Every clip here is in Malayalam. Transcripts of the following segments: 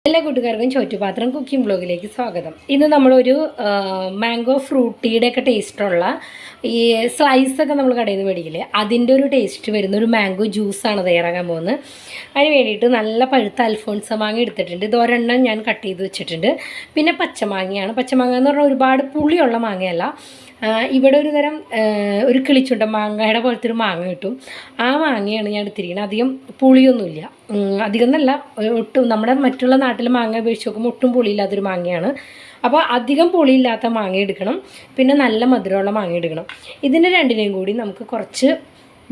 എല്ലാ കൂട്ടുകാർക്കും ചോറ്റുപാത്രം കുക്കിംഗ് ബ്ലോഗിലേക്ക് സ്വാഗതം. ഇന്ന് നമ്മളൊരു മാംഗോ ഫ്രൂട്ടിയുടെ ഒക്കെ ടേസ്റ്റുള്ള ഈ സ്ലൈസൊക്കെ നമ്മൾ കടയിൽ നിന്ന് മേടിക്കില്ലേ, അതിൻ്റെ ഒരു ടേസ്റ്റ് വരുന്ന ഒരു മാംഗോ ജ്യൂസാണ് തയ്യാറാക്കാൻ പോകുന്നത്. അതിന് വേണ്ടിയിട്ട് നല്ല പഴുത്ത അൽഫോൺസ മാങ്ങ എടുത്തിട്ടുണ്ട്. ഇത് ഒരെണ്ണം ഞാൻ കട്ട് ചെയ്ത് വെച്ചിട്ടുണ്ട്. പിന്നെ പച്ചമാങ്ങയാണ്. പച്ചമാങ്ങ എന്ന് പറഞ്ഞാൽ ഒരുപാട് പുളിയുള്ള മാങ്ങയല്ല. ഇവിടെ ഒരു തരം ഒരു കിളിച്ചുണ്ട മാങ്ങയുടെ പോലത്തെ ഒരു മാങ്ങ കിട്ടും. ആ മാങ്ങയാണ് ഞാൻ എടുത്തിരിക്കുന്നത്. അധികം പുളിയൊന്നുമില്ല, അധികം എന്നല്ല, ഒട്ടും നമ്മുടെ മറ്റുള്ള നാട്ടിലെ മാങ്ങ ഉപയോഗിച്ച് നോക്കുമ്പോൾ ഒട്ടും പുളിയില്ലാത്തൊരു മാങ്ങയാണ്. അപ്പോൾ അധികം പുളിയില്ലാത്ത മാങ്ങ എടുക്കണം, പിന്നെ നല്ല മധുരമുള്ള മാങ്ങ എടുക്കണം. ഇതിൻ്റെ രണ്ടിനെയും കൂടി നമുക്ക് കുറച്ച്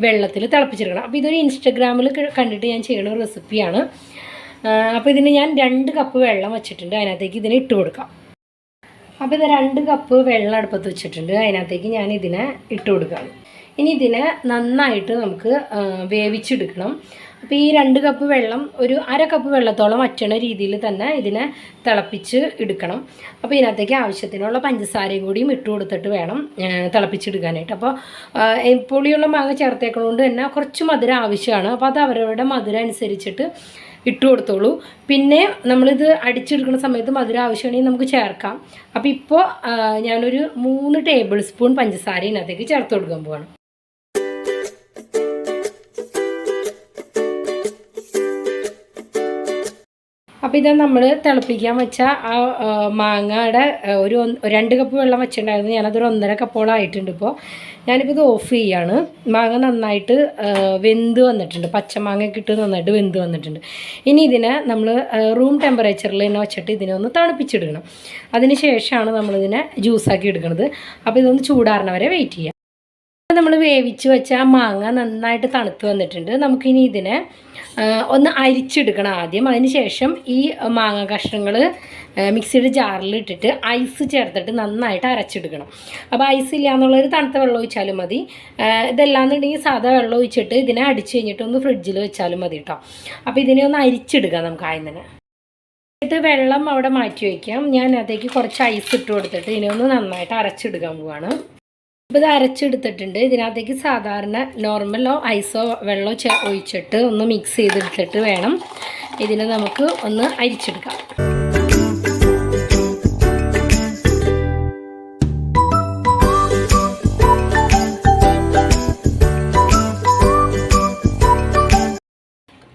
വെള്ളത്തിൽ തിളപ്പിച്ചെടുക്കണം. അപ്പോൾ ഇതൊരു ഇൻസ്റ്റഗ്രാമിൽ കണ്ടിട്ട് ഞാൻ ചെയ്യുന്ന ഒരു റെസിപ്പിയാണ്. അപ്പോൾ ഇതിന് ഞാൻ 2 കപ്പ് വെള്ളം വെച്ചിട്ടുണ്ട്. അതിനകത്തേക്ക് ഇതിനെ ഇട്ട് കൊടുക്കാം. അപ്പോൾ ഇത് 2 കപ്പ് വെള്ളം അടുപ്പത്ത് വെച്ചിട്ടുണ്ട്. അതിനകത്തേക്ക് ഞാൻ ഇതിനെ ഇട്ട് കൊടുക്കുകയാണ്. ഇനി ഇതിനെ നന്നായിട്ട് നമുക്ക് വേവിച്ചെടുക്കണം. അപ്പോൾ ഈ 2 കപ്പ് വെള്ളം ഒരു 1/2 കപ്പ് വെള്ളത്തോളം വറ്റണ രീതിയിൽ തന്നെ ഇതിനെ തിളപ്പിച്ച് എടുക്കണം. അപ്പോൾ ഇതിനകത്തേക്ക് ആവശ്യത്തിനുള്ള പഞ്ചസാരയും കൂടിയും ഇട്ട് കൊടുത്തിട്ട് വേണം തിളപ്പിച്ചെടുക്കാനായിട്ട്. അപ്പോൾ പുളിയുള്ള മാങ്ങ ചേർത്തേക്കണോണ്ട് തന്നെ കുറച്ച് മധുരം ആവശ്യമാണ്. അപ്പോൾ അത് അവരവരുടെ മധുരം അനുസരിച്ചിട്ട് ഇട്ട് കൊടുത്തോളൂ. പിന്നെ നമ്മളിത് അടിച്ചെടുക്കുന്ന സമയത്ത് മധുരം ആവശ്യമാണെങ്കിൽ നമുക്ക് ചേർക്കാം. അപ്പോൾ ഇപ്പോൾ ഞാനൊരു 3 ടേബിൾ സ്പൂൺ പഞ്ചസാര ഇതിനകത്തേക്ക് ചേർത്ത് കൊടുക്കാൻ പോവാണ്. അപ്പോൾ ഇത് നമ്മൾ തിളപ്പിക്കാൻ വെച്ച ആ മാങ്ങയുടെ ഒരു 2 കപ്പ് വെള്ളം വെച്ചിട്ടുണ്ടായിരുന്നു. ഞാനതൊരു 1.5 കപ്പോളം ആയിട്ടുണ്ട്. ഞാനിപ്പോൾ ഇത് ഓഫ് ചെയ്യാണ്. മാങ്ങ നന്നായിട്ട് വെന്ത് വന്നിട്ടുണ്ട്. പച്ചമാങ്ങയൊക്കെ ഇട്ട് നന്നായിട്ട് വെന്ത് വന്നിട്ടുണ്ട്. ഇനി ഇതിനെ നമ്മൾ റൂം ടെമ്പറേച്ചറിൽ തന്നെ വെച്ചിട്ട് ഇതിനെ ഒന്ന് തണുപ്പിച്ചെടുക്കണം. അതിന് ശേഷമാണ് നമ്മളിതിനെ ജ്യൂസാക്കി എടുക്കുന്നത്. അപ്പോൾ ഇതൊന്ന് ചൂടാറണ വരെ വെയിറ്റ് ചെയ്യാം. നമ്മൾ വേവിച്ച് വെച്ച മാങ്ങ നന്നായിട്ട് തണുത്ത് വന്നിട്ടുണ്ട്. നമുക്കിനി ഇതിനെ ഒന്ന് അരിച്ചെടുക്കണം ആദ്യം. അതിന് ശേഷം ഈ മാങ്ങ കഷ്ണങ്ങൾ മിക്സിയുടെ ജാറിൽ ഇട്ടിട്ട് ഐസ് ചേർത്തിട്ട് നന്നായിട്ട് അരച്ചെടുക്കണം. അപ്പോൾ ഐസ് ഇല്ല എന്നുള്ളൊരു തണുത്ത വെള്ളം ഒഴിച്ചാലും മതി. ഇതെല്ലാന്നുണ്ടെങ്കിൽ സാധാ വെള്ളം ഒഴിച്ചിട്ട് ഇതിനെ അടിച്ച് കഴിഞ്ഞിട്ട് ഒന്ന് ഫ്രിഡ്ജിൽ വെച്ചാലും മതി കേട്ടോ. അപ്പോൾ ഇതിനെ ഒന്ന് അരിച്ചെടുക്കാം നമുക്ക് ആദ്യം തന്നെ. എന്നിട്ട് വെള്ളം അവിടെ മാറ്റി വയ്ക്കാം. ഞാൻ അതേക്ക് കുറച്ച് ഐസ് ഇട്ട് കൊടുത്തിട്ട് ഇതിനെ ഒന്ന് നന്നായിട്ട് അരച്ചെടുക്കാൻ പോവാണ്. അപ്പോൾ ഇത് അരച്ചെടുത്തിട്ടുണ്ട്. ഇതിനകത്തേക്ക് സാധാരണ നോർമലോ ഐസോ വെള്ളമോ ഒഴിച്ചിട്ട് ഒന്ന് മിക്സ് ചെയ്തെടുത്തിട്ട് വേണം ഇതിനെ നമുക്ക് ഒന്ന് അരിച്ചെടുക്കാം.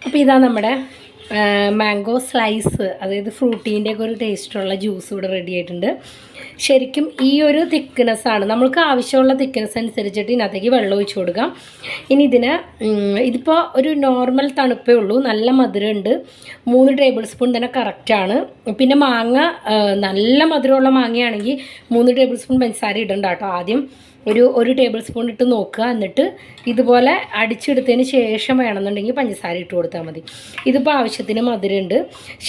അപ്പോൾ ഇതാ നമ്മുടെ മാംഗോ സ്ലൈസ്, അതായത് ഫ്രൂട്ടീൻ്റെയൊക്കെ ഒരു ടേസ്റ്റുള്ള ജ്യൂസ് ഇവിടെ റെഡി ആയിട്ടുണ്ട്. ശരിക്കും ഈ ഒരു തിക്നെസ്സാണ് നമ്മൾക്ക് ആവശ്യമുള്ള തിക്നെസ് അനുസരിച്ചിട്ട് ഇതിനകത്തേക്ക് വെള്ളം ഒഴിച്ച് കൊടുക്കാം. ഇനി ഇതിപ്പോൾ ഒരു നോർമൽ തണുപ്പേ ഉള്ളൂ. നല്ല മധുരമുണ്ട്. 3 ടേബിൾ സ്പൂൺ തന്നെ കറക്റ്റാണ്. പിന്നെ മാങ്ങ നല്ല മധുരമുള്ള മാങ്ങയാണെങ്കിൽ 3 ടേബിൾ സ്പൂൺ പഞ്ചസാര ഇടണ്ട കേട്ടോ. ആദ്യം ഒരു ടേബിൾ സ്പൂൺ ഇട്ട് നോക്കുക. എന്നിട്ട് ഇതുപോലെ അടിച്ചെടുത്തതിന് ശേഷം വേണമെന്നുണ്ടെങ്കിൽ പഞ്ചസാര ഇട്ട് കൊടുത്താൽ മതി. ഇതിപ്പോൾ ആവശ്യത്തിന് മധുരമുണ്ട്.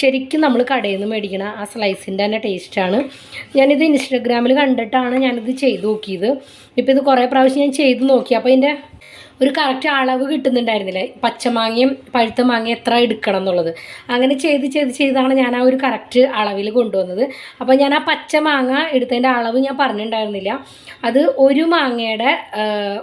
ശരിക്കും നമ്മൾ കടയിൽ നിന്ന് മേടിക്കണ ആ സ്ലൈസിൻ്റെ തന്നെ ടേസ്റ്റാണ്. ഞാനിത് ഇൻസ്റ്റഗ്രാമിൽ കണ്ടിട്ടാണ് ഞാനിത് ചെയ്ത് നോക്കിയത്. ഇപ്പോൾ ഇത് കുറേ പ്രാവശ്യം ഞാൻ ചെയ്ത് നോക്കി. അപ്പോൾ ഇതിൻ്റെ ഒരു കറക്റ്റ് അളവ് കിട്ടുന്നുണ്ടായിരുന്നില്ല. പച്ചമാങ്ങയും പഴുത്ത മാങ്ങയും എത്ര എടുക്കണം എന്നുള്ളത്. അങ്ങനെ ചെയ്താണ് ഞാൻ ആ ഒരു കറക്റ്റ് അളവിൽ കൊണ്ടുവന്നത്. അപ്പോൾ ഞാൻ ആ പച്ച മാങ്ങ എടുത്തതിൻ്റെ അളവ് ഞാൻ പറഞ്ഞിട്ടുണ്ടായിരുന്നില്ല. അത് ഒരു മാങ്ങയുടെ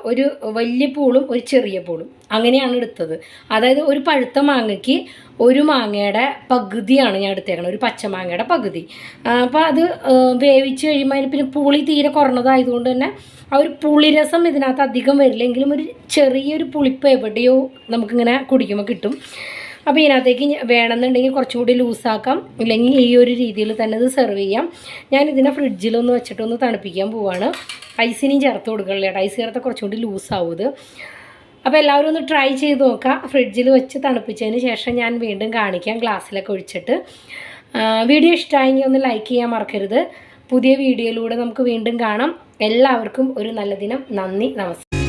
ഒരു വലിയ പൂളും ഒരു ചെറിയ പൂളും അങ്ങനെയാണ് എടുത്തത്. അതായത് ഒരു പഴുത്ത മാങ്ങയ്ക്ക് ഒരു മാങ്ങയുടെ പകുതിയാണ് ഞാൻ എടുത്തേക്കണം, ഒരു പച്ചമാങ്ങയുടെ പകുതി. അപ്പോൾ അത് വേവിച്ച് കഴിയുമ്പോൾ അതിന് പിന്നെ പുളി തീരെ കുറഞ്ഞതായതുകൊണ്ട് തന്നെ ആ ഒരു പുളിരസം ഇതിനകത്ത് അധികം വരില്ലെങ്കിലും ഒരു ചെറിയൊരു പുളിപ്പ് എവിടെയോ നമുക്കിങ്ങനെ കുടിക്കുമ്പോൾ കിട്ടും. അപ്പോൾ ഇതിനകത്തേക്ക് വേണമെന്നുണ്ടെങ്കിൽ കുറച്ചും കൂടി ലൂസാക്കാം, ഇല്ലെങ്കിൽ ഈ ഒരു രീതിയിൽ തന്നെ ഇത് സെർവ് ചെയ്യാം. ഞാനിതിനെ ഫ്രിഡ്ജിലൊന്ന് വെച്ചിട്ടൊന്ന് തണുപ്പിക്കാൻ പോവാണ്. ഐസിനെയും ചേർത്ത് കൊടുക്കണില്ല. ഐസ് ചേർത്ത് കുറച്ചും കൂടി ലൂസാവും ഇത്. അപ്പോൾ എല്ലാവരും ഒന്ന് ട്രൈ ചെയ്ത് നോക്കുക. ഫ്രിഡ്ജിൽ വെച്ച് തണുപ്പിച്ചതിന് ശേഷം ഞാൻ വീണ്ടും കാണിക്കാം ഗ്ലാസ്സിലൊക്കെ ഒഴിച്ചിട്ട്. വീഡിയോ ഇഷ്ടമായെങ്കിൽ ഒന്ന് ലൈക്ക് ചെയ്യാൻ മറക്കരുത്. പുതിയ വീഡിയോയിലൂടെ നമുക്ക് വീണ്ടും കാണാം. എല്ലാവർക്കും ഒരു നല്ല ദിനം. നന്ദി, നമസ്കാരം.